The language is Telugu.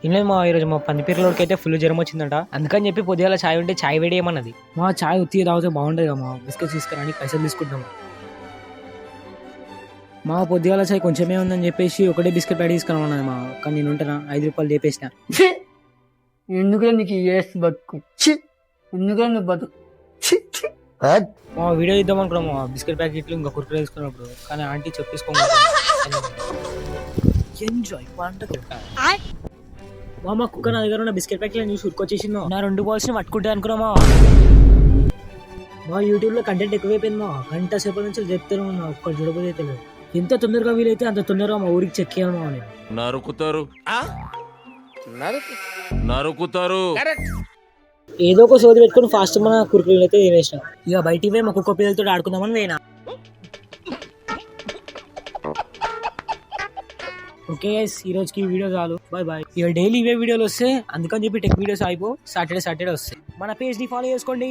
ఇన్లేదు మా ఈరోజు మా పందిపీర్లోకి అయితే ఫుల్ జ్వరం వచ్చిందంట. అందుకని చెప్పి పొద్దుగాల చాయ్ ఉంటే చాయ్ వేడి ఏమన్నది. మా చాయ్ ఉత్తి తాగితే బాగుంటుంది కదా మా, బిస్కెట్స్ తీసుకురాని పైసలు తీసుకుంటాం. మా పొద్దుగాల చాయ్ కొంచెమే ఉందని చెప్పేసి ఒకటే బిస్కెట్ ప్యాకెట్ తీసుకురామన్నది మా. కానీ నేను ఉంటానా 5 రూపాయలు లేపేసిన. ఎందుకులే నీకు బతుకు ఎందుకులే నువ్వు బతుకు మా వీడియో ఇద్దాం అనుకున్నాము బిస్కెట్ ప్యాకెట్లు ఇంకా కుర్కురే తీసుకున్నప్పుడు, కానీ ఆంటీ చెప్పేసుకోండి ఎంజాయ్ పంట మా కుక్క నా దగ్గర ఉన్న బిస్కెట్ ప్యాకెట్ చూసి ఉరుకొచ్చేసిందో. నా 2 బాల్స్ ని పట్టుకుంటే అనుకున్నామా. మా యూట్యూబ్ లో కంటెంట్ ఎక్కువైపోయింది మా, గంట సేపటి నుంచి చెప్తాను ఉన్నా, ఒక్కటి చూడబోతే తెలియదు. ఎంత తొందరగా వీలైతే అంత తొందరగా మా ఊరికి చెక్ చేయాలి మా. నరుకుతారు ఏదో ఒక సోది పెట్టుకుని ఫాస్ట్ మన కుర్కురీలు అయితే తినేసిన. ఇక బయటికి పోయి మా కుక్క పిల్లలతో ఆడుకుందామని పోయినా. ఓకే గైస్, ఈ రోజుకి ఈ వీడియో చాలు, బాయ్ బాయ్. ఇక డైలీ ఇవే వీడియోలు వస్తాయి, అందుకని చెప్పి టెక్ వీడియోస్ అయిపో సాటర్డే వస్తాయి. మన పేజ్ ని ఫాలో చేసుకోండి.